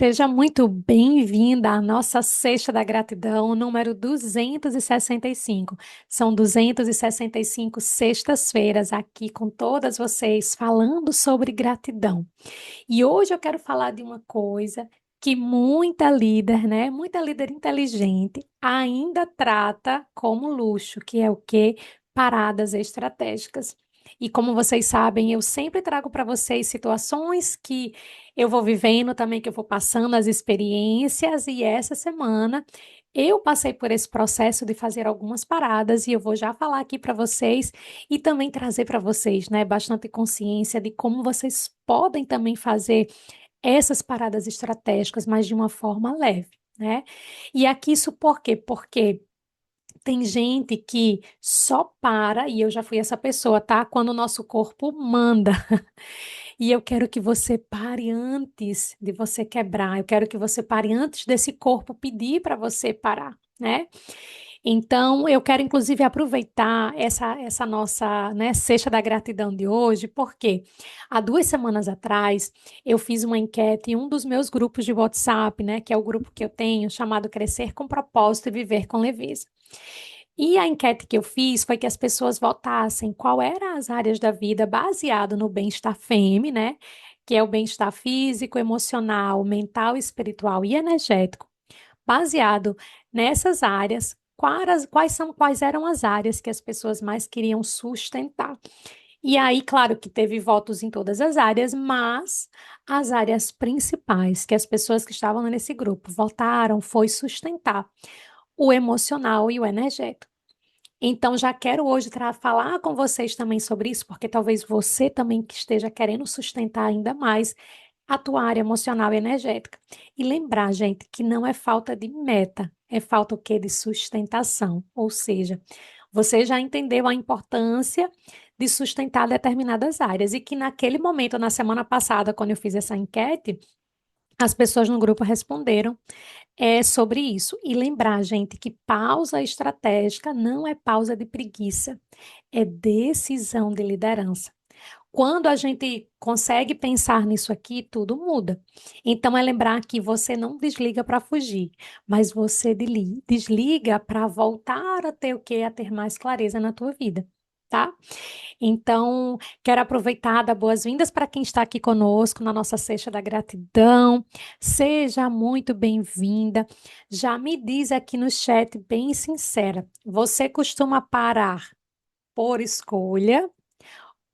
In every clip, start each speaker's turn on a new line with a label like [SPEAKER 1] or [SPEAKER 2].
[SPEAKER 1] Seja muito bem-vinda à nossa Sexta da Gratidão, número 265. São 265 sextas-feiras aqui com todas vocês falando sobre gratidão. E hoje eu quero falar de uma coisa que muita líder, né, muita líder inteligente ainda trata como luxo, que é o quê? Paradas estratégicas. E como vocês sabem, eu sempre trago para vocês situações que eu vou vivendo também, que eu vou passando as experiências, e essa semana eu passei por esse processo de fazer algumas paradas e eu vou já falar aqui para vocês e também trazer para vocês, né, bastante consciência de como vocês podem também fazer essas paradas estratégicas, mas de uma forma leve, né? E aqui isso por quê? Porque tem gente que só para, e eu já fui essa pessoa, tá? Quando o nosso corpo manda. E eu quero que você pare antes de você quebrar. Eu quero que você pare antes desse corpo pedir para você parar, né? Então, eu quero inclusive aproveitar essa nossa, né, Sexta da Gratidão de hoje, porque há 2 semanas atrás eu fiz uma enquete em um dos meus grupos de WhatsApp, né, que é o grupo que eu tenho, chamado Crescer com Propósito e Viver com Leveza. E a enquete que eu fiz foi que as pessoas votassem qual eram as áreas da vida baseado no bem-estar FEM, né? Que é o bem-estar físico, emocional, mental, espiritual e energético. Baseado nessas áreas, quais eram as áreas que as pessoas mais queriam sustentar. E aí, claro que teve votos em todas as áreas, mas as áreas principais que as pessoas que estavam nesse grupo votaram foi sustentar o emocional e o energético. Então, já quero hoje falar com vocês também sobre isso, porque talvez você também que esteja querendo sustentar ainda mais a tua área emocional e energética. E lembrar, gente, que não é falta de meta, é falta o quê? De sustentação. Ou seja, você já entendeu a importância de sustentar determinadas áreas e que naquele momento, na semana passada, quando eu fiz essa enquete, as pessoas no grupo responderam sobre isso. E lembrar, gente, que pausa estratégica não é pausa de preguiça, é decisão de liderança. Quando a gente consegue pensar nisso aqui, tudo muda. Então, é lembrar que você não desliga para fugir, mas você desliga para voltar a ter o quê? A ter mais clareza na tua vida, tá? Então, quero aproveitar, dar boas-vindas para quem está aqui conosco na nossa Sexta da Gratidão. Seja muito bem-vinda. Já me diz aqui no chat, bem sincera, você costuma parar por escolha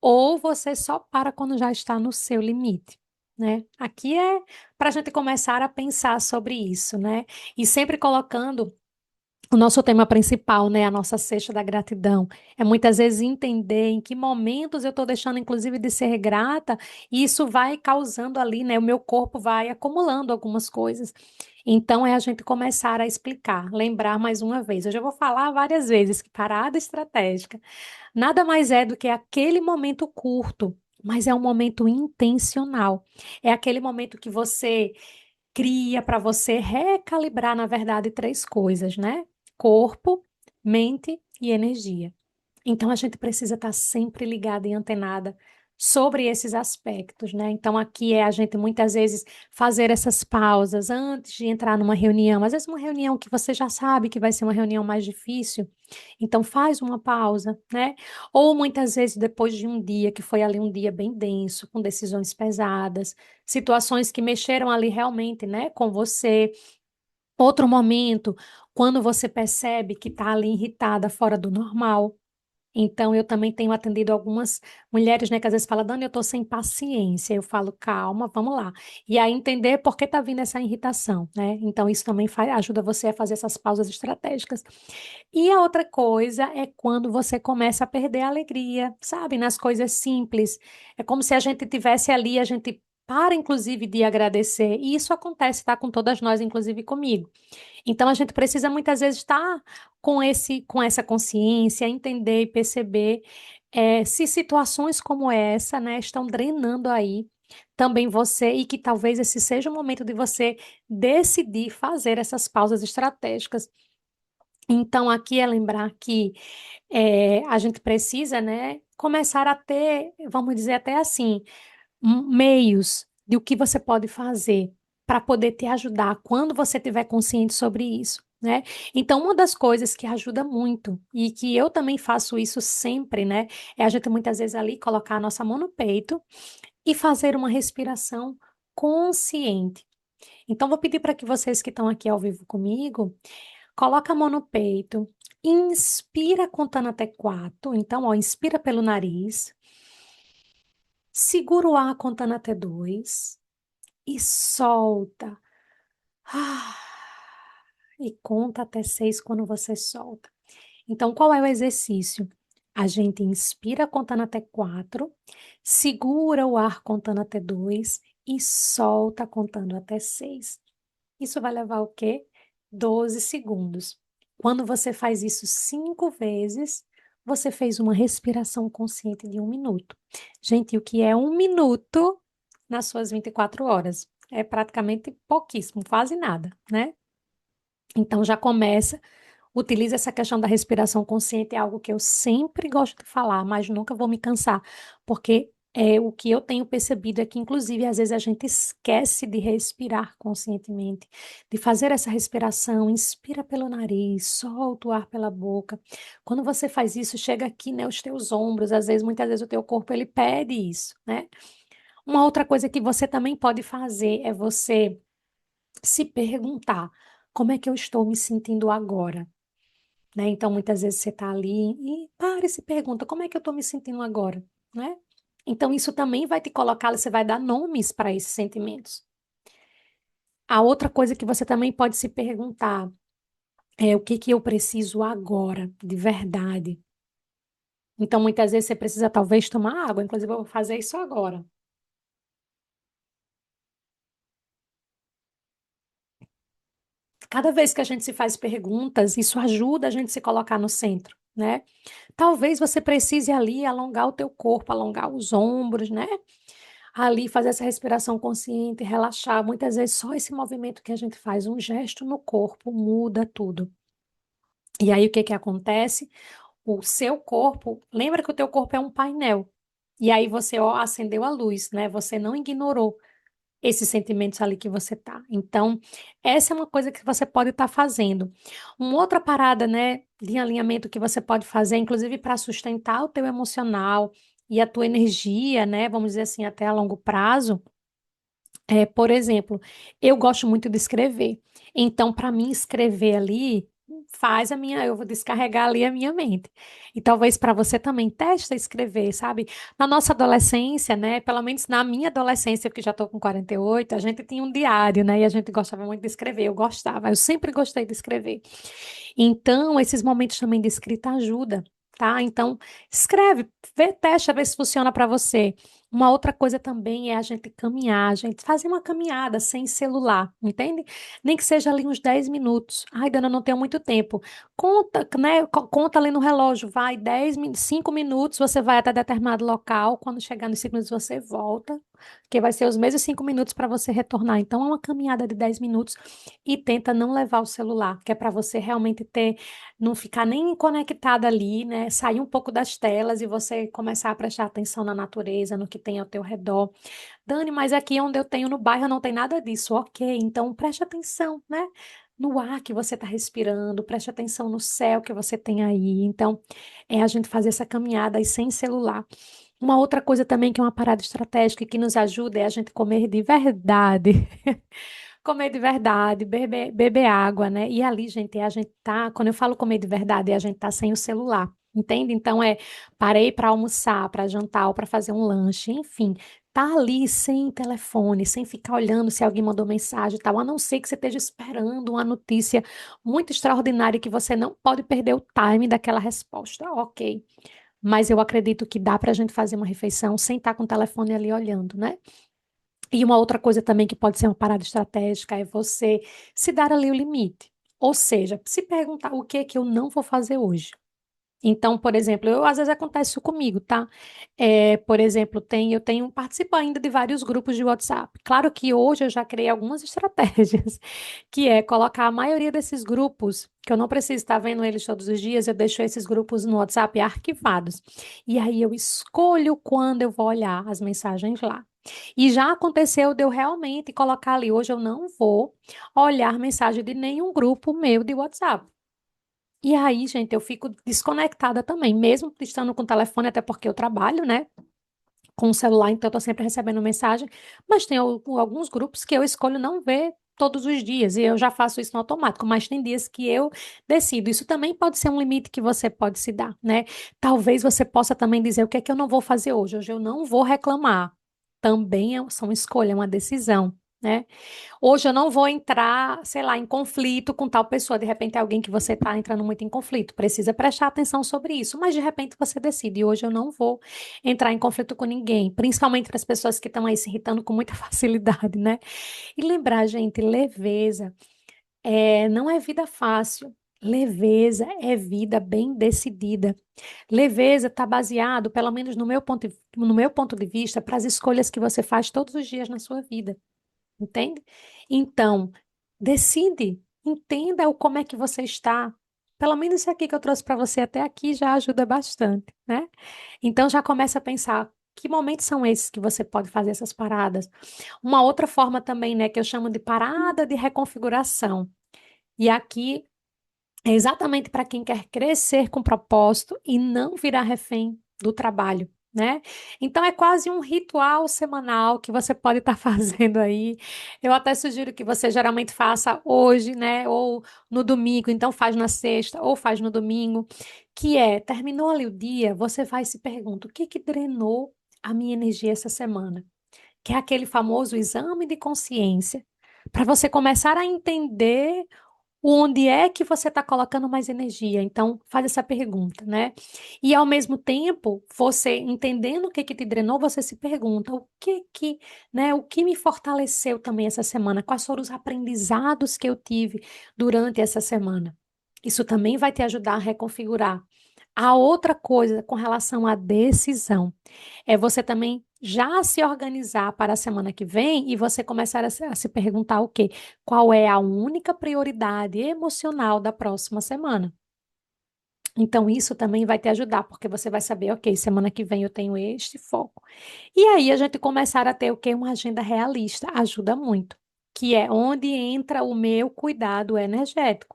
[SPEAKER 1] ou você só para quando já está no seu limite? Né? Aqui é para a gente começar a pensar sobre isso, né? E sempre colocando o nosso tema principal, né, a nossa cesta da gratidão, é muitas vezes entender em que momentos eu estou deixando, inclusive, de ser grata, e isso vai causando ali, né, o meu corpo vai acumulando algumas coisas. Então, é a gente começar a explicar, lembrar mais uma vez. Eu já vou falar várias vezes que parada estratégica nada mais é do que aquele momento curto, mas é um momento intencional. É aquele momento que você cria para você recalibrar, na verdade, três coisas, né? Corpo, mente e energia. Então a gente precisa estar sempre ligada e antenada sobre esses aspectos, né? Então aqui é a gente muitas vezes fazer essas pausas antes de entrar numa reunião, às vezes uma reunião que você já sabe que vai ser uma reunião mais difícil, então faz uma pausa, né? Ou muitas vezes depois de um dia que foi ali um dia bem denso, com decisões pesadas, situações que mexeram ali realmente, né, com você. Outro momento, quando você percebe que está ali irritada fora do normal. Então, eu também tenho atendido algumas mulheres, né, que às vezes falam, Dani, eu tô sem paciência. Eu falo, calma, vamos lá. E aí entender por que tá vindo essa irritação, né? Então, isso também ajuda você a fazer essas pausas estratégicas. E a outra coisa é quando você começa a perder a alegria, sabe? Nas coisas simples. É como se a gente tivesse ali, a gente para, inclusive, de agradecer. E isso acontece, tá? Com todas nós, inclusive comigo. Então a gente precisa muitas vezes estar com essa consciência, entender e perceber se situações como essa, né, estão drenando aí também você e que talvez esse seja o momento de você decidir fazer essas pausas estratégicas. Então aqui é lembrar que a gente precisa, né, começar a ter, vamos dizer até assim, meios de o que você pode fazer. para poder te ajudar quando você estiver consciente sobre isso, né? Então, uma das coisas que ajuda muito e que eu também faço isso sempre, né, é a gente muitas vezes ali colocar a nossa mão no peito e fazer uma respiração consciente. Então, vou pedir para que vocês que estão aqui ao vivo comigo, coloca a mão no peito, inspira contando até 4. Então, ó, inspira pelo nariz, segura o ar contando até 2 e solta. Ah, e conta até 6 quando você solta. Então, qual é o exercício? A gente inspira contando até 4, segura o ar contando até 2 e solta contando até 6. Isso vai levar o quê? 12 segundos. Quando você faz isso 5 vezes, você fez uma respiração consciente de 1 minuto. Gente, o que é 1 minuto nas suas 24 horas? É praticamente pouquíssimo, quase nada, né? Então já começa, utiliza essa questão da respiração consciente, é algo que eu sempre gosto de falar, mas nunca vou me cansar, porque o que eu tenho percebido é que, inclusive, às vezes a gente esquece de respirar conscientemente, de fazer essa respiração, inspira pelo nariz, solta o ar pela boca. Quando você faz isso, chega aqui, né, os teus ombros, às vezes, muitas vezes o teu corpo, ele pede isso, né? Uma outra coisa que você também pode fazer é você se perguntar, como é que eu estou me sentindo agora? Né? Então, muitas vezes você está ali e para e se pergunta, como é que eu estou me sentindo agora? Né? Então, isso também vai te colocar, você vai dar nomes para esses sentimentos. A outra coisa que você também pode se perguntar é o que que eu preciso agora, de verdade. Então, muitas vezes você precisa talvez tomar água, inclusive eu vou fazer isso agora. Cada vez que a gente se faz perguntas, isso ajuda a gente a se colocar no centro, né? Talvez você precise ali alongar o teu corpo, alongar os ombros, né? Ali fazer essa respiração consciente, relaxar. Muitas vezes só esse movimento que a gente faz, um gesto no corpo, muda tudo. E aí o que que acontece? O seu corpo, lembra que o teu corpo é um painel. E aí você, ó, acendeu a luz, né? Você não ignorou esses sentimentos ali que você tá. Então, essa é uma coisa que você pode estar fazendo. Uma outra parada, né, de alinhamento que você pode fazer, inclusive para sustentar o teu emocional e a tua energia, né, vamos dizer assim, até a longo prazo, por exemplo, eu gosto muito de escrever. Então, para mim, escrever ali faz eu vou descarregar ali a minha mente. E talvez para você também testa escrever, sabe? Na nossa adolescência, né? Pelo menos na minha adolescência, porque já estou com 48, a gente tinha um diário, né? E a gente gostava muito de escrever. Eu gostava, eu sempre gostei de escrever. Então, esses momentos também de escrita ajuda, tá? Então, escreve, vê, testa, vê se funciona para você. Uma outra coisa também é a gente caminhar, a gente fazer uma caminhada sem celular, entende? Nem que seja ali uns 10 minutos. Ai, Dana, não tenho muito tempo. Conta, né? Conta ali no relógio, vai 5 minutos, você vai até determinado local, quando chegar nos 5 minutos você volta, que vai ser os mesmos 5 minutos para você retornar. Então, é uma caminhada de 10 minutos e tenta não levar o celular, que é para você realmente ter, não ficar nem conectada ali, né? Sair um pouco das telas e você começar a prestar atenção na natureza, no que tem ao teu redor. Dani, mas aqui onde eu tenho no bairro não tem nada disso. Ok, então preste atenção, né? No ar que você está respirando, preste atenção no céu que você tem aí. Então, é a gente fazer essa caminhada aí sem celular. Uma outra coisa também que é uma parada estratégica e que nos ajuda é a gente comer de verdade. Comer de verdade, beber água, né? E ali, gente, a gente tá, quando eu falo comer de verdade, a gente tá sem o celular, entende? Então parei para almoçar, para jantar ou para fazer um lanche, enfim, tá ali sem telefone, sem ficar olhando se alguém mandou mensagem e tal, a não ser que você esteja esperando uma notícia muito extraordinária que você não pode perder o time daquela resposta, ok. Mas eu acredito que dá para a gente fazer uma refeição sem estar com o telefone ali olhando, né? E uma outra coisa também que pode ser uma parada estratégica é você se dar ali o limite. Ou seja, se perguntar o que é que eu não vou fazer hoje. Então, por exemplo, às vezes acontece isso comigo, tá? Por exemplo, eu tenho participo ainda de vários grupos de WhatsApp. Claro que hoje eu já criei algumas estratégias, que é colocar a maioria desses grupos, que eu não preciso estar vendo eles todos os dias, eu deixo esses grupos no WhatsApp arquivados. E aí eu escolho quando eu vou olhar as mensagens lá. E já aconteceu de eu realmente colocar ali, hoje eu não vou olhar mensagem de nenhum grupo meu de WhatsApp. E aí, gente, eu fico desconectada também, mesmo estando com o telefone, até porque eu trabalho, né, com o celular, então eu tô sempre recebendo mensagem, mas tem alguns grupos que eu escolho não ver todos os dias, e eu já faço isso no automático, mas tem dias que eu decido. Isso também pode ser um limite que você pode se dar, né? Talvez você possa também dizer o que é que eu não vou fazer hoje. Hoje eu não vou reclamar. Também são escolha, é uma decisão. Né? Hoje eu não vou entrar, sei lá, em conflito com tal pessoa. De repente é alguém que você está entrando muito em conflito. Precisa prestar atenção sobre isso. Mas de repente você decide, hoje eu não vou entrar em conflito com ninguém, principalmente para as pessoas que estão aí se irritando com muita facilidade, né? E lembrar, gente, leveza não é vida fácil. Leveza é vida bem decidida. Leveza está baseado, pelo menos no meu ponto de vista, para as escolhas que você faz todos os dias na sua vida. Entende? Então, decide, entenda o como é que você está. Pelo menos isso aqui que eu trouxe para você até aqui já ajuda bastante, né? Então já começa a pensar que momentos são esses que você pode fazer essas paradas. Uma outra forma também, né, que eu chamo de parada de reconfiguração. E aqui é exatamente para quem quer crescer com propósito e não virar refém do trabalho, né? Então é quase um ritual semanal que você pode estar fazendo aí. Eu até sugiro que você geralmente faça hoje, né? Ou no domingo, então faz na sexta ou faz no domingo, que é, terminou ali o dia, você vai e se pergunta, o que que drenou a minha energia essa semana? Que é aquele famoso exame de consciência, para você começar a entender onde é que você está colocando mais energia? Então, faz essa pergunta, né? E ao mesmo tempo, você entendendo o que que te drenou, você se pergunta o que me fortaleceu também essa semana? Quais foram os aprendizados que eu tive durante essa semana? Isso também vai te ajudar a reconfigurar. A outra coisa com relação à decisão é você também já se organizar para a semana que vem e você começar a se perguntar o quê? Qual é a única prioridade emocional da próxima semana? Então, isso também vai te ajudar, porque você vai saber, ok, semana que vem eu tenho este foco. E aí a gente começar a ter o quê? Uma agenda realista, ajuda muito, que é onde entra o meu cuidado energético.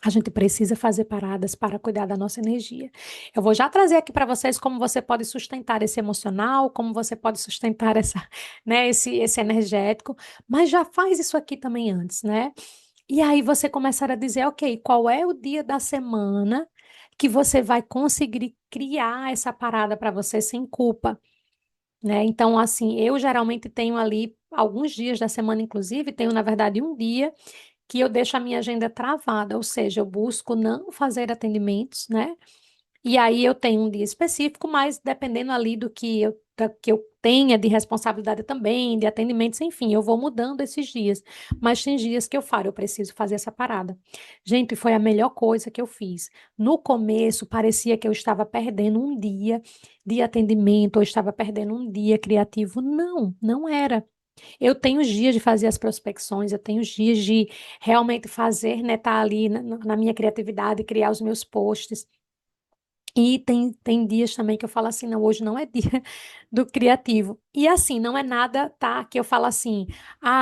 [SPEAKER 1] A gente precisa fazer paradas para cuidar da nossa energia. Eu vou já trazer aqui para vocês como você pode sustentar esse emocional, como você pode sustentar esse energético, mas já faz isso aqui também antes, né? E aí você começar a dizer, ok, qual é o dia da semana que você vai conseguir criar essa parada para você sem culpa, né? Então, assim, eu geralmente tenho ali alguns dias da semana, inclusive, tenho, na verdade, um dia que eu deixo a minha agenda travada, ou seja, eu busco não fazer atendimentos, né? E aí eu tenho um dia específico, mas dependendo ali do que eu tenha de responsabilidade também, de atendimentos, enfim, eu vou mudando esses dias. Mas tem dias que eu preciso fazer essa parada. Gente, foi a melhor coisa que eu fiz. No começo, parecia que eu estava perdendo um dia de atendimento, ou estava perdendo um dia criativo. Não, não era. Eu tenho os dias de fazer as prospecções, eu tenho os dias de realmente fazer, né, tá ali na minha criatividade, criar os meus posts. E tem dias também que eu falo assim, não, hoje não é dia do criativo. E assim, não é nada, tá, que eu falo assim,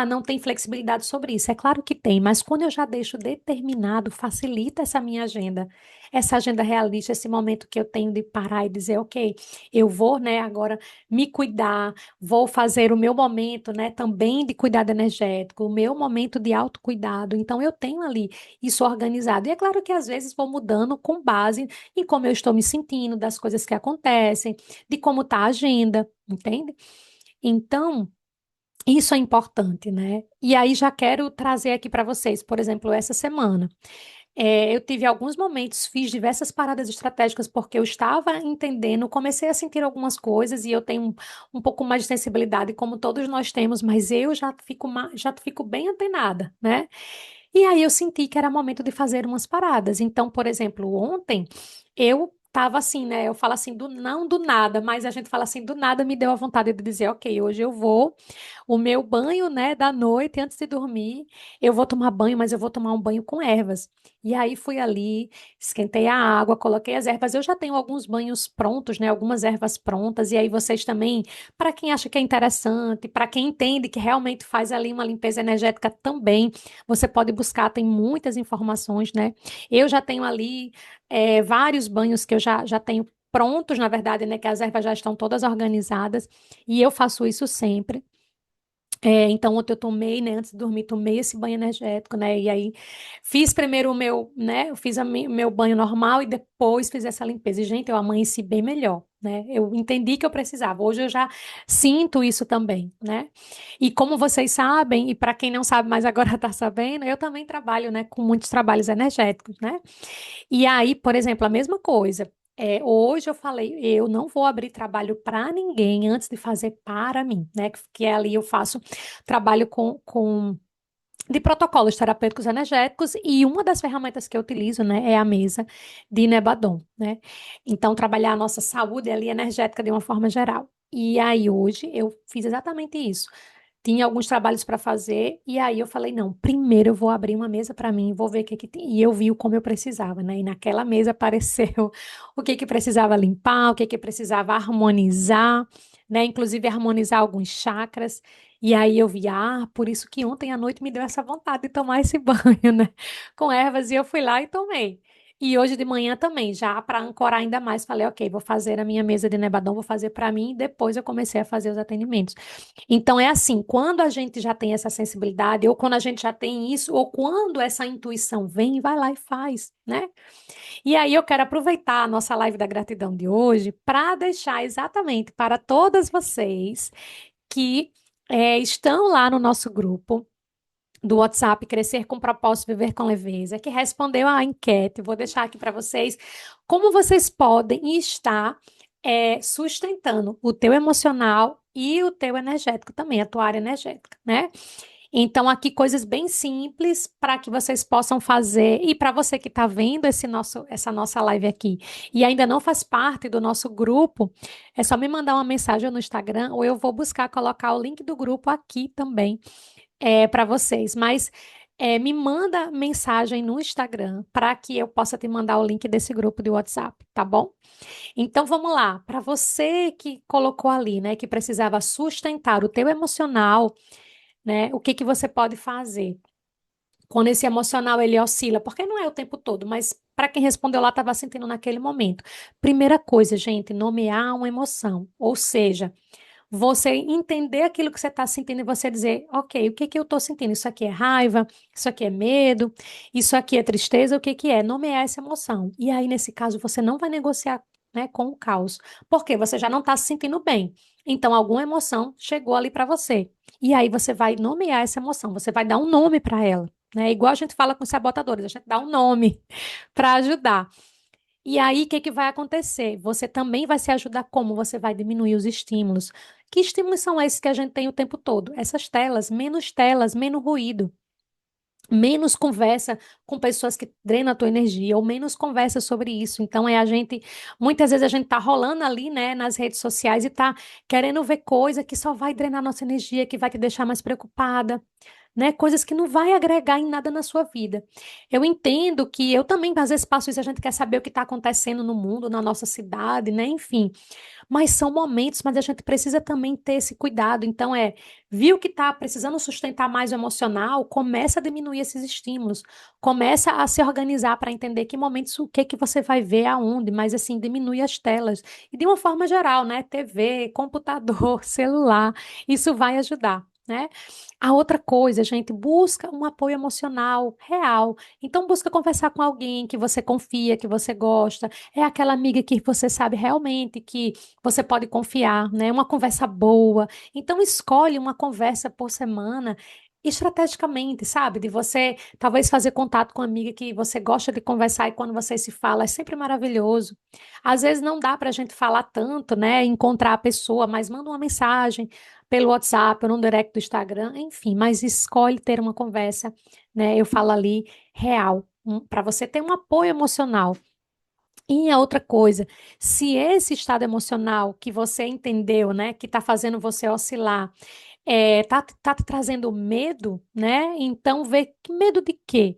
[SPEAKER 1] não tem flexibilidade sobre isso. É claro que tem, mas quando eu já deixo determinado, facilita essa minha agenda, essa agenda realista, esse momento que eu tenho de parar e dizer, ok, eu vou, né, agora me cuidar, vou fazer o meu momento, né, também de cuidado energético, o meu momento de autocuidado. Então, eu tenho ali isso organizado. E é claro que às vezes vou mudando com base em como eu estou me sentindo, das coisas que acontecem, de como está a agenda, entende? Então, isso é importante, né? E aí já quero trazer aqui para vocês, por exemplo, essa semana. Eu tive alguns momentos, fiz diversas paradas estratégicas porque eu estava entendendo, comecei a sentir algumas coisas e eu tenho um pouco mais de sensibilidade, como todos nós temos, mas eu já fico bem antenada, né? E aí eu senti que era momento de fazer umas paradas. Então, por exemplo, ontem eu tava assim, né? Eu falo assim, não do nada, mas a gente fala assim, do nada me deu a vontade de dizer, ok, hoje eu vou, o meu banho, né, da noite antes de dormir, eu vou tomar banho, mas eu vou tomar um banho com ervas. E aí fui ali, esquentei a água, coloquei as ervas. Eu já tenho alguns banhos prontos, né? Algumas ervas prontas. E aí vocês também, para quem acha que é interessante, para quem entende que realmente faz ali uma limpeza energética também, você pode buscar, tem muitas informações, né? Eu já tenho ali vários banhos que eu já tenho prontos, na verdade, né? Que as ervas já estão todas organizadas. E eu faço isso sempre. Então, ontem eu tomei, né, antes de dormir, tomei esse banho energético, né, e aí fiz primeiro o meu, né, eu fiz meu banho normal e depois fiz essa limpeza. E, gente, eu amanheci bem melhor, né, eu entendi que eu precisava. Hoje eu já sinto isso também, né, e como vocês sabem, e para quem não sabe, mas agora tá sabendo, eu também trabalho, né, com muitos trabalhos energéticos, né, e aí, por exemplo, a mesma coisa. Hoje eu falei, eu não vou abrir trabalho para ninguém antes de fazer para mim, né? Que é ali eu faço trabalho com de protocolos terapêuticos energéticos e uma das ferramentas que eu utilizo, né, é a mesa de Nebadon, né? Então, trabalhar a nossa saúde ali energética de uma forma geral. E aí, hoje, eu fiz exatamente isso. Tinha alguns trabalhos para fazer, e aí eu falei, não, primeiro eu vou abrir uma mesa para mim, vou ver o que que tem. E eu vi como eu precisava, né? E naquela mesa apareceu o que que precisava limpar, o que que precisava harmonizar, né? Inclusive harmonizar alguns chakras. E aí eu vi, por isso que ontem à noite me deu essa vontade de tomar esse banho, né? Com ervas, e eu fui lá e tomei. E hoje de manhã também, já para ancorar ainda mais, falei, ok, vou fazer a minha mesa de Nebadon, vou fazer para mim, e depois eu comecei a fazer os atendimentos. Então é assim, quando a gente já tem essa sensibilidade, ou quando a gente já tem isso, ou quando essa intuição vem, vai lá e faz, né? E aí eu quero aproveitar a nossa live da gratidão de hoje para deixar exatamente para todas vocês que estão lá no nosso grupo do WhatsApp Crescer com Propósito, Viver com Leveza, que respondeu à enquete. Vou deixar aqui para vocês como vocês podem estar sustentando o teu emocional e o teu energético também, a tua área energética, né? Então, aqui coisas bem simples para que vocês possam fazer. E para você que está vendo essa nossa live aqui e ainda não faz parte do nosso grupo, é só me mandar uma mensagem no Instagram ou eu vou buscar colocar o link do grupo aqui também para vocês. Mas me manda mensagem no Instagram para que eu possa te mandar o link desse grupo de WhatsApp, tá bom? Então vamos lá. Para você que colocou ali, né, que precisava sustentar o teu emocional, né? O que que você pode fazer quando esse emocional ele oscila? Porque não é o tempo todo, mas para quem respondeu lá estava sentindo naquele momento. Primeira coisa, gente, nomear uma emoção, ou seja, você entender aquilo que você está sentindo e você dizer, ok, o que que eu estou sentindo? Isso aqui é raiva, isso aqui é medo, isso aqui é tristeza, o que que é? Nomear essa emoção. E aí, nesse caso, você não vai negociar, né, com o caos, porque você já não está se sentindo bem. Então, alguma emoção chegou ali para você. E aí, você vai nomear essa emoção, você vai dar um nome para ela. Né? Igual a gente fala com os sabotadores, a gente dá um nome para ajudar. E aí, o que que vai acontecer? Você também vai se ajudar como você vai diminuir os estímulos. Que estímulos são esses que a gente tem o tempo todo? Essas telas, menos ruído, menos conversa com pessoas que drenam a tua energia, ou menos conversa sobre isso. Então, muitas vezes a gente tá rolando ali, né, nas redes sociais e tá querendo ver coisa que só vai drenar nossa energia, que vai te deixar mais preocupada, né? Coisas que não vai agregar em nada na sua vida. Eu entendo que eu também, às vezes, passo isso, a gente quer saber o que está acontecendo no mundo, na nossa cidade, né? Enfim. Mas são momentos, mas a gente precisa também ter esse cuidado. Então, viu que está precisando sustentar mais o emocional, começa a diminuir esses estímulos, começa a se organizar para entender que momentos, o que que você vai ver aonde, mas assim, diminui as telas. E de uma forma geral, né? TV, computador, celular, isso vai ajudar. Né? A outra coisa, gente, busca um apoio emocional real. Então, busca conversar com alguém que você confia, que você gosta. É aquela amiga que você sabe realmente que você pode confiar, né? Uma conversa boa. Então, escolhe uma conversa por semana. Estrategicamente, sabe? De você talvez fazer contato com uma amiga que você gosta de conversar e quando vocês se falam é sempre maravilhoso. Às vezes não dá para a gente falar tanto, né? Encontrar a pessoa, mas manda uma mensagem pelo WhatsApp ou no direct do Instagram, enfim, mas escolhe ter uma conversa, né? Eu falo ali real, para você ter um apoio emocional. E a outra coisa, se esse estado emocional que você entendeu, né, que está fazendo você oscilar, tá te trazendo medo, né? Então vê que medo de quê?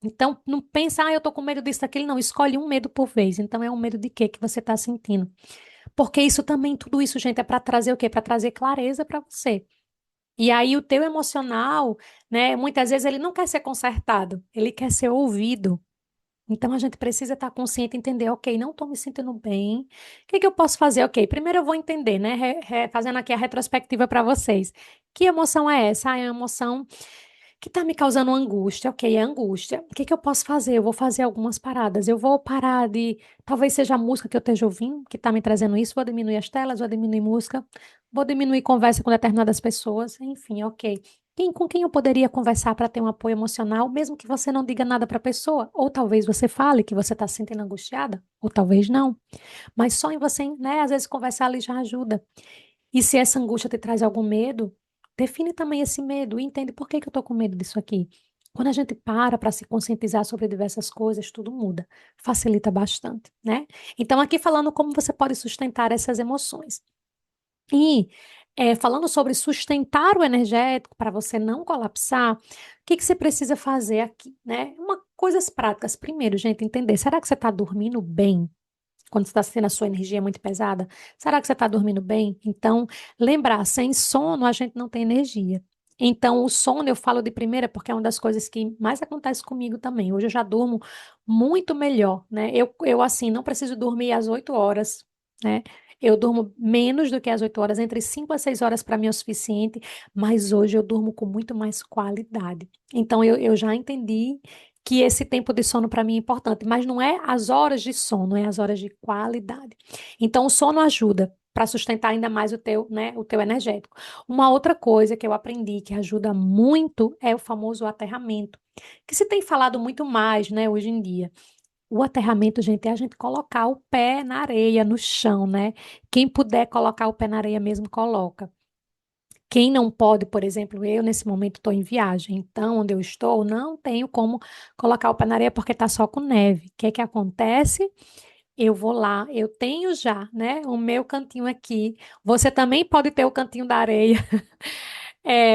[SPEAKER 1] Então, não pensa, eu tô com medo disso, daquele, não. Escolhe um medo por vez. Então, é um medo de quê que você está sentindo? Porque isso também, tudo isso, gente, é para trazer o quê? Para trazer clareza para você. E aí, o teu emocional, né, muitas vezes ele não quer ser consertado, ele quer ser ouvido. Então, a gente precisa estar consciente e entender, ok, não estou me sentindo bem. O que que eu posso fazer? Ok, primeiro eu vou entender, né? Fazendo aqui a retrospectiva para vocês. Que emoção é essa? Ah, é uma emoção que está me causando angústia. Ok, é angústia. O que que eu posso fazer? Eu vou fazer algumas paradas. Eu vou parar de. Talvez seja a música que eu esteja ouvindo que está me trazendo isso. Vou diminuir as telas, vou diminuir música, vou diminuir conversa com determinadas pessoas. Enfim, ok. Com quem eu poderia conversar para ter um apoio emocional, mesmo que você não diga nada para a pessoa? Ou talvez você fale que você está se sentindo angustiada, ou talvez não. Mas só em você, né, às vezes conversar ali já ajuda. E se essa angústia te traz algum medo, define também esse medo e entende por que que eu estou com medo disso aqui. Quando a gente para se conscientizar sobre diversas coisas, tudo muda, facilita bastante, né? Então, aqui falando como você pode sustentar essas emoções. E falando sobre sustentar o energético para você não colapsar, o que que você precisa fazer aqui, né? Coisas práticas. Primeiro, gente, entender, será que você está dormindo bem? Quando você está sentindo a sua energia muito pesada, será que você está dormindo bem? Então, lembrar, sem sono a gente não tem energia. Então, o sono eu falo de primeira porque é uma das coisas que mais acontece comigo também. Hoje eu já durmo muito melhor, né? Eu assim, não preciso dormir às 8 horas, né? Eu durmo menos do que às 8 horas, entre 5 a 6 horas para mim é o suficiente, mas hoje eu durmo com muito mais qualidade. Então, eu já entendi que esse tempo de sono para mim é importante, mas não é as horas de sono, é as horas de qualidade. Então, o sono ajuda para sustentar ainda mais o teu, né, o teu energético. Uma outra coisa que eu aprendi que ajuda muito é o famoso aterramento, que se tem falado muito mais, né, hoje em dia. O aterramento, gente, é a gente colocar o pé na areia, no chão, né? Quem puder colocar o pé na areia mesmo, coloca. Quem não pode, por exemplo, eu nesse momento estou em viagem, então onde eu estou não tenho como colocar o pé na areia porque está só com neve. O que é que acontece? Eu vou lá, eu tenho já, né, o meu cantinho aqui. Você também pode ter o cantinho da areia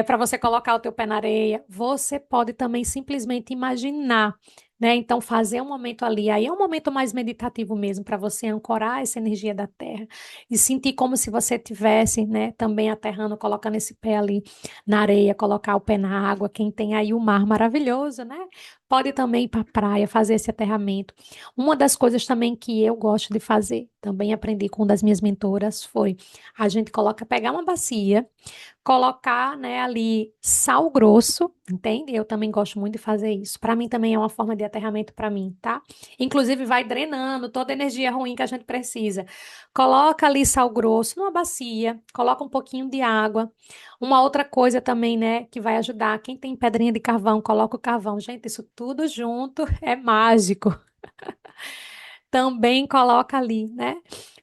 [SPEAKER 1] para você colocar o teu pé na areia. Você pode também simplesmente imaginar, né? Então fazer um momento ali, aí é um momento mais meditativo mesmo para você ancorar essa energia da terra e sentir como se você tivesse, né, também aterrando, colocando esse pé ali na areia, colocar o pé na água. Quem tem aí o mar maravilhoso, né? Pode também ir para a praia fazer esse aterramento. Uma das coisas também que eu gosto de fazer, também aprendi com uma das minhas mentoras, foi a gente pegar uma bacia, colocar, né, ali sal grosso, entende? Eu também gosto muito de fazer isso. Para mim também é uma forma de aterramento para mim, tá? Inclusive vai drenando toda a energia ruim que a gente precisa. Coloca ali sal grosso numa bacia, coloca um pouquinho de água. Uma outra coisa também, né, que vai ajudar, quem tem pedrinha de carvão, coloca o carvão. Gente, isso tudo junto é mágico. Também coloca ali, né?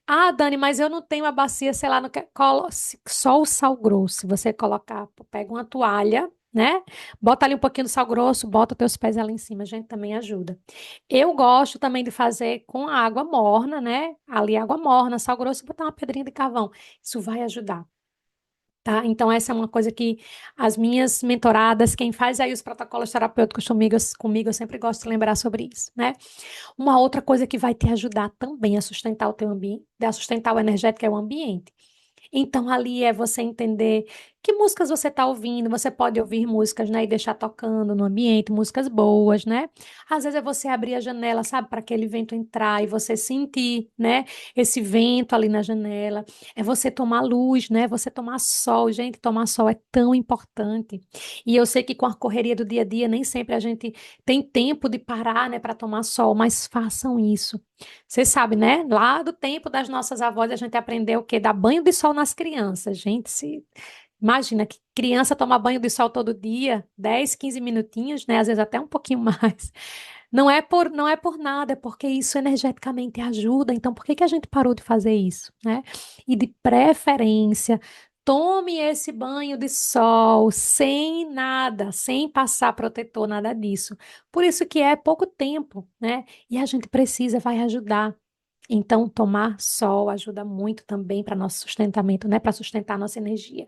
[SPEAKER 1] Ah, Dani, mas eu não tenho a bacia, sei lá, não quer, só o sal grosso. Se você colocar, pega uma toalha, né? Bota ali um pouquinho do sal grosso, bota teus pés ali em cima, gente, também ajuda. Eu gosto também de fazer com água morna, né? Ali água morna, sal grosso e botar uma pedrinha de carvão. Isso vai ajudar. Tá? Então, essa é uma coisa que as minhas mentoradas, quem faz aí os protocolos terapêuticos comigo, eu sempre gosto de lembrar sobre isso, né? Uma outra coisa que vai te ajudar também a sustentar o teu ambiente, a sustentar o energético é o ambiente. Então, ali é você entender que músicas você está ouvindo. Você pode ouvir músicas, né, e deixar tocando no ambiente, músicas boas, né? Às vezes é você abrir a janela, sabe, para aquele vento entrar e você sentir, né, esse vento ali na janela. É você tomar luz, né? Você tomar sol. Gente, tomar sol é tão importante. E eu sei que com a correria do dia a dia, nem sempre a gente tem tempo de parar, né, para tomar sol, mas façam isso. Você sabe, né? Lá do tempo das nossas avós, a gente aprendeu o quê? Dar banho de sol nas crianças. Gente, se imagina que criança toma banho de sol todo dia, 10, 15 minutinhos, né? Às vezes até um pouquinho mais. Não é por nada, é porque isso energeticamente ajuda. Então, por que que a gente parou de fazer isso, né? E de preferência, tome esse banho de sol sem nada, sem passar protetor, nada disso. Por isso que é pouco tempo, né? E a gente precisa, vai ajudar. Então, tomar sol ajuda muito também para nosso sustentamento, né? Para sustentar a nossa energia.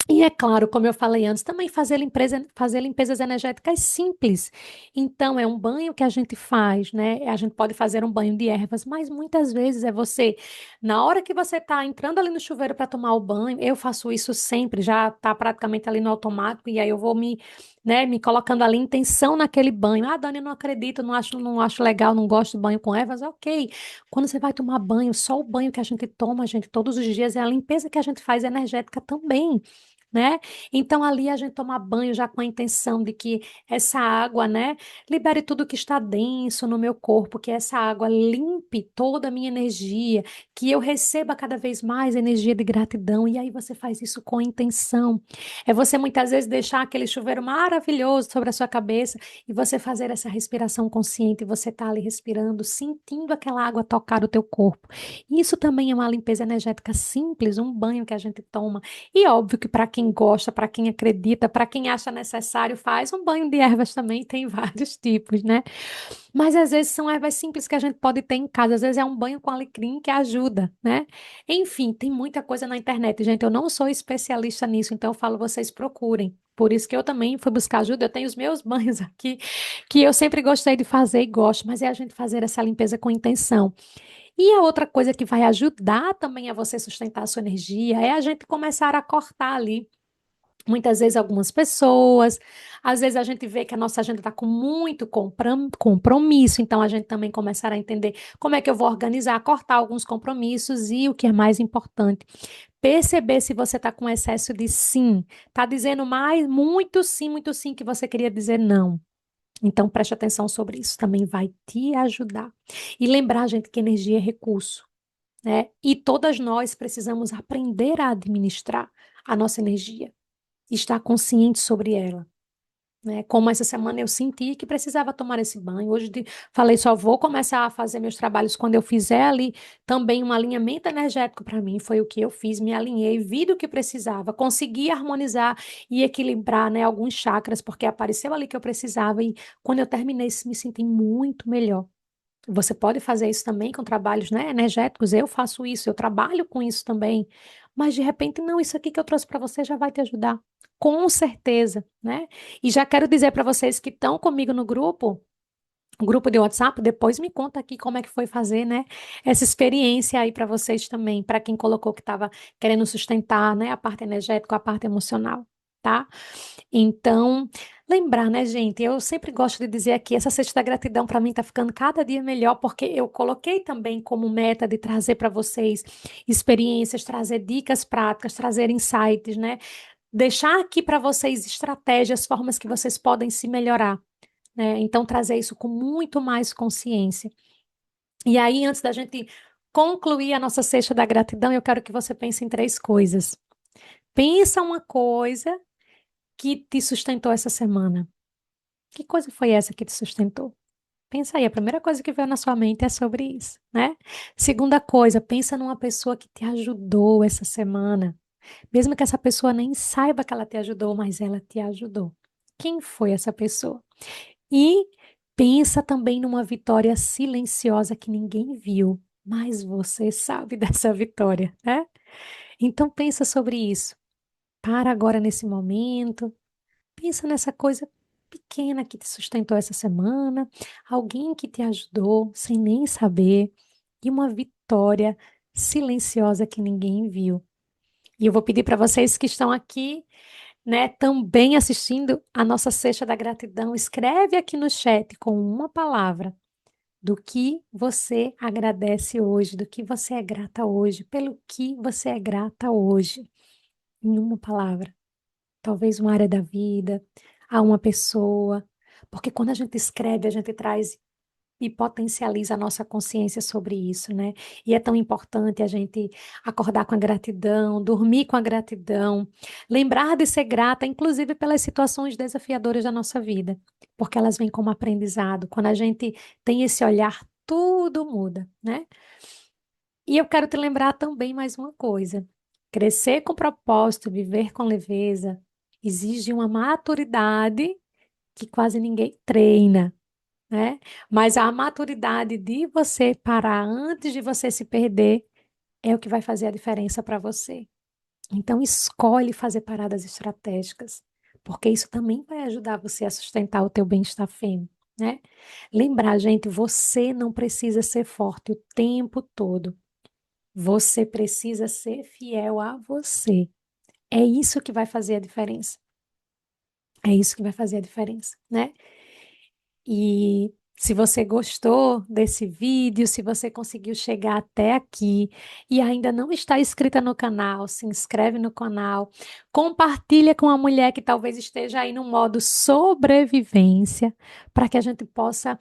[SPEAKER 1] E é claro, como eu falei antes, também fazer limpezas energéticas simples. Então, é um banho que a gente faz, né? A gente pode fazer um banho de ervas, mas muitas vezes é você, na hora que você está entrando ali no chuveiro para tomar o banho, eu faço isso sempre, já está praticamente ali no automático, e aí eu vou me colocando ali em tensão naquele banho. Ah, Dani, eu não acredito, não acho legal, não gosto de banho com ervas. Ok. Quando você vai tomar banho, só o banho que a gente toma, gente, todos os dias, é a limpeza que a gente faz energética também, né? Então ali a gente toma banho já com a intenção de que essa água, né, libere tudo que está denso no meu corpo, que essa água limpe toda a minha energia, que eu receba cada vez mais energia de gratidão. E aí você faz isso com intenção. É você muitas vezes deixar aquele chuveiro maravilhoso sobre a sua cabeça e você fazer essa respiração consciente, você tá ali respirando, sentindo aquela água tocar o teu corpo. Isso também é uma limpeza energética simples, um banho que a gente toma. E óbvio que para quem gosta, para quem acredita, para quem acha necessário, faz um banho de ervas também, tem vários tipos, né? Mas às vezes são ervas simples que a gente pode ter em casa, às vezes é um banho com alecrim que ajuda, né? Enfim, tem muita coisa na internet, gente. Eu não sou especialista nisso, então eu falo, vocês procurem. Por isso que eu também fui buscar ajuda. Eu tenho os meus banhos aqui, que eu sempre gostei de fazer e gosto, mas é a gente fazer essa limpeza com intenção. E a outra coisa que vai ajudar também a você sustentar a sua energia é a gente começar a cortar ali. Muitas vezes algumas pessoas, às vezes a gente vê que a nossa agenda está com muito compromisso, então a gente também começar a entender como é que eu vou organizar, cortar alguns compromissos e o que é mais importante, perceber se você está com excesso de sim, está dizendo mais, muito sim que você queria dizer não. Então preste atenção sobre isso, também vai te ajudar. E lembrar, gente, que energia é recurso, né? E todas nós precisamos aprender a administrar a nossa energia, estar consciente sobre ela, né? Como essa semana eu senti que precisava tomar esse banho. Falei, só vou começar a fazer meus trabalhos quando eu fizer ali também um alinhamento energético para mim. Foi o que eu fiz, me alinhei, vi do que precisava, consegui harmonizar e equilibrar, né, alguns chakras, porque apareceu ali que eu precisava e quando eu terminei, me senti muito melhor. Você pode fazer isso também com trabalhos, né, energéticos. Eu faço isso, eu trabalho com isso também. Mas de repente, não, isso aqui que eu trouxe para você já vai te ajudar. Com certeza, né? E já quero dizer para vocês que estão comigo no grupo, o grupo de WhatsApp, depois me conta aqui como é que foi fazer, né, essa experiência aí para vocês também, para quem colocou que estava querendo sustentar, né, a parte energética, a parte emocional, tá? Então, lembrar, né, gente? Eu sempre gosto de dizer aqui, essa cesta da gratidão para mim está ficando cada dia melhor, porque eu coloquei também como meta de trazer para vocês experiências, trazer dicas práticas, trazer insights, né? Deixar aqui para vocês estratégias, formas que vocês podem se melhorar, né? Então, trazer isso com muito mais consciência. E aí, antes da gente concluir a nossa cesta da gratidão, eu quero que você pense em três coisas. Pensa uma coisa que te sustentou essa semana. Que coisa foi essa que te sustentou? Pensa aí, a primeira coisa que veio na sua mente é sobre isso, né? Segunda coisa, pensa numa pessoa que te ajudou essa semana. Mesmo que essa pessoa nem saiba que ela te ajudou, mas ela te ajudou. Quem foi essa pessoa? E pensa também numa vitória silenciosa que ninguém viu, mas você sabe dessa vitória, né? Então pensa sobre isso. Para agora nesse momento. Pensa nessa coisa pequena que te sustentou essa semana, alguém que te ajudou sem nem saber, e uma vitória silenciosa que ninguém viu. E eu vou pedir para vocês que estão aqui, né, também assistindo a nossa Cesta da Gratidão, escreve aqui no chat com uma palavra do que você agradece hoje, do que você é grata hoje, pelo que você é grata hoje, em uma palavra. Talvez uma área da vida, a uma pessoa, porque quando a gente escreve, a gente traz e potencializa a nossa consciência sobre isso, né? E é tão importante a gente acordar com a gratidão, dormir com a gratidão, lembrar de ser grata, inclusive pelas situações desafiadoras da nossa vida, porque elas vêm como aprendizado. Quando a gente tem esse olhar, tudo muda, né? E eu quero te lembrar também mais uma coisa. Crescer com propósito, viver com leveza, exige uma maturidade que quase ninguém treina, né? Mas a maturidade de você parar antes de você se perder é o que vai fazer a diferença para você. Então, escolhe fazer paradas estratégicas, porque isso também vai ajudar você a sustentar o teu bem-estar fêmea, né? Lembrar, gente, você não precisa ser forte o tempo todo. Você precisa ser fiel a você. É isso que vai fazer a diferença. É isso que vai fazer a diferença, né? E se você gostou desse vídeo, se você conseguiu chegar até aqui e ainda não está inscrita no canal, se inscreve no canal, compartilha com a mulher que talvez esteja aí no modo sobrevivência, para que a gente possa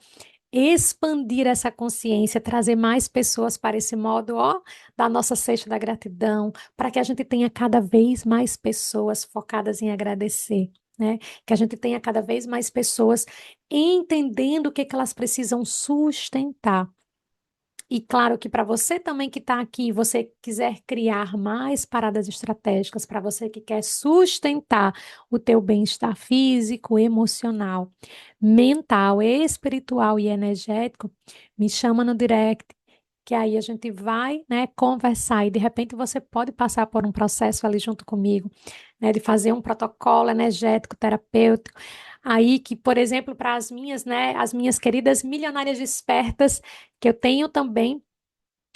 [SPEAKER 1] expandir essa consciência, trazer mais pessoas para esse modo, ó, da nossa cesta da gratidão, para que a gente tenha cada vez mais pessoas focadas em agradecer, né? Que a gente tenha cada vez mais pessoas entendendo o que que elas precisam sustentar. E claro que para você também que está aqui, você quiser criar mais paradas estratégicas, para você que quer sustentar o teu bem-estar físico, emocional, mental, espiritual e energético, me chama no direct, que aí a gente vai, né, conversar e de repente você pode passar por um processo ali junto comigo, né, de fazer um protocolo energético terapêutico. Aí que, por exemplo, para as minhas, né, as minhas queridas milionárias despertas, que eu tenho também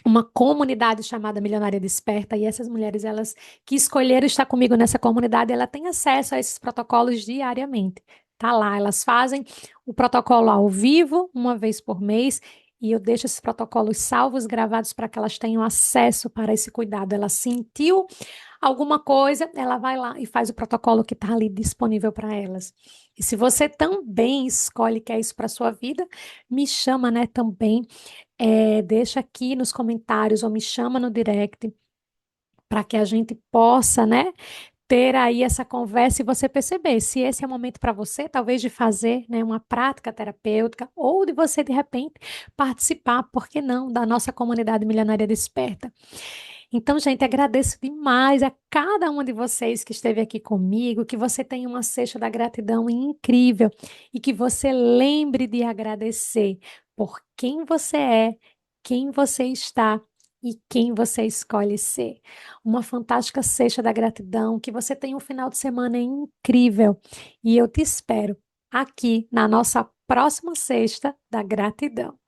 [SPEAKER 1] uma comunidade chamada Milionária Desperta, e essas mulheres, elas que escolheram estar comigo nessa comunidade, ela tem acesso a esses protocolos diariamente. Tá lá, elas fazem o protocolo ao vivo, uma vez por mês, e eu deixo esses protocolos salvos, gravados, para que elas tenham acesso para esse cuidado. Ela sentiu alguma coisa, ela vai lá e faz o protocolo que está ali disponível para elas. E se você também escolhe que é isso para sua vida, me chama, né, também, deixa aqui nos comentários ou me chama no direct para que a gente possa, né, ter aí essa conversa e você perceber se esse é o momento para você, talvez de fazer, né, uma prática terapêutica ou de você de repente participar, por que não, da nossa comunidade Milionária Desperta. Então, gente, agradeço demais a cada uma de vocês que esteve aqui comigo, que você tenha uma cesta da gratidão incrível e que você lembre de agradecer por quem você é, quem você está e quem você escolhe ser. Uma fantástica cesta da gratidão, que você tenha um final de semana incrível e eu te espero aqui na nossa próxima cesta da gratidão.